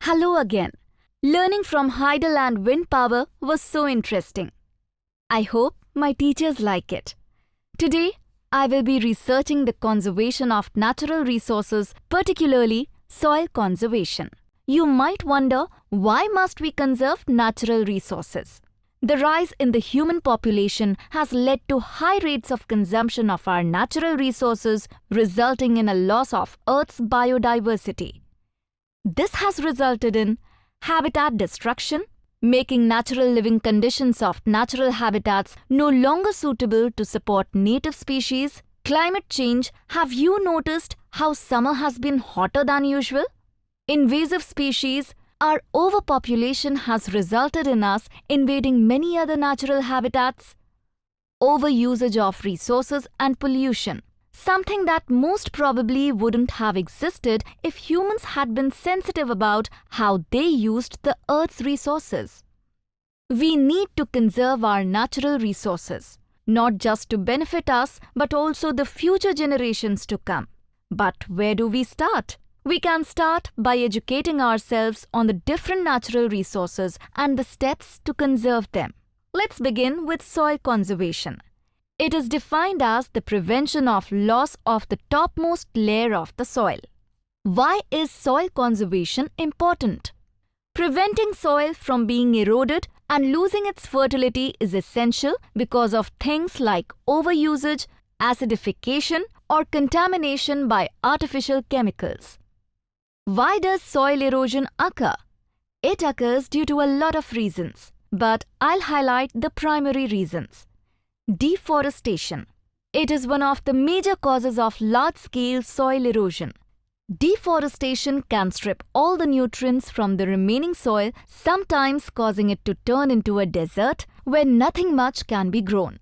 Hello again. Learning from hydel and wind power was so interesting. I hope my teachers like it. Today, I will be researching the conservation of natural resources, particularly soil conservation. You might wonder, why must we conserve natural resources? The rise in the human population has led to high rates of consumption of our natural resources, resulting in a loss of Earth's biodiversity. This has resulted in habitat destruction, making natural living conditions of natural habitats no longer suitable to support native species. Climate change. Have you noticed how summer has been hotter than usual? Invasive species. Our overpopulation has resulted in us invading many other natural habitats. Overusage of resources and pollution. Something that most probably wouldn't have existed if humans had been sensitive about how they used the Earth's resources. We need to conserve our natural resources, not just to benefit us but also the future generations to come. But where do we start? We can start by educating ourselves on the different natural resources and the steps to conserve them. Let's begin with soil conservation. It is defined as the prevention of loss of the topmost layer of the soil. Why is soil conservation important? Preventing soil from being eroded and losing its fertility is essential because of things like overusage, acidification, or contamination by artificial chemicals. Why does soil erosion occur? It occurs due to a lot of reasons, but I'll highlight the primary reasons. Deforestation. It is one of the major causes of large-scale soil erosion. Deforestation can strip all the nutrients from the remaining soil, sometimes causing it to turn into a desert where nothing much can be grown.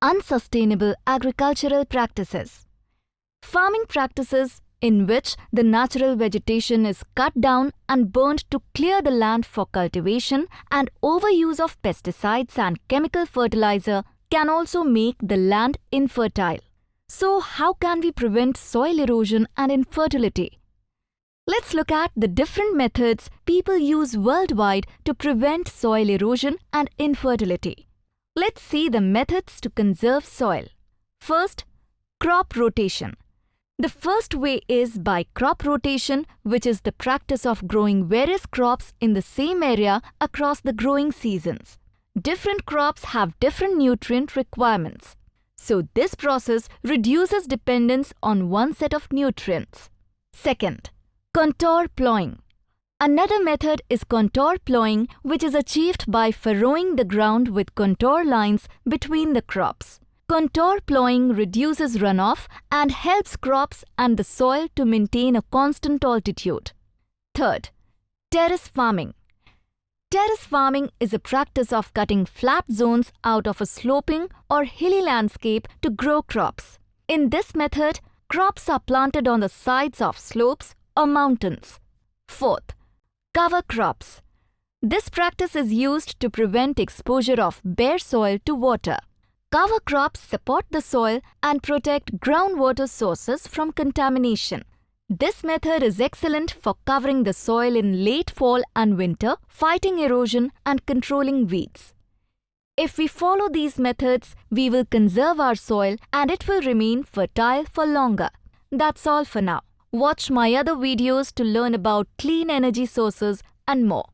Unsustainable agricultural practices. Farming practices in which the natural vegetation is cut down and burned to clear the land for cultivation, and overuse of pesticides and chemical fertilizer can also make the land infertile. So how can we prevent soil erosion and infertility? Let's look at the different methods people use worldwide to prevent soil erosion and infertility. Let's see the methods to conserve soil. First, crop rotation. The first way is by crop rotation, which is the practice of growing various crops in the same area across the growing seasons. Different crops have different nutrient requirements, so this process reduces dependence on one set of nutrients. Second, contour plowing. Another method is contour plowing, which is achieved by furrowing the ground with contour lines between the crops. Contour plowing reduces runoff and helps crops and the soil to maintain a constant altitude. Third, terrace farming. Terrace farming is a practice of cutting flat zones out of a sloping or hilly landscape to grow crops. In this method, crops are planted on the sides of slopes or mountains. Fourth, cover crops. This practice is used to prevent exposure of bare soil to water. Cover crops support the soil and protect groundwater sources from contamination. This method is excellent for covering the soil in late fall and winter, fighting erosion and controlling weeds. If we follow these methods, we will conserve our soil and it will remain fertile for longer. That's all for now. Watch my other videos to learn about clean energy sources and more.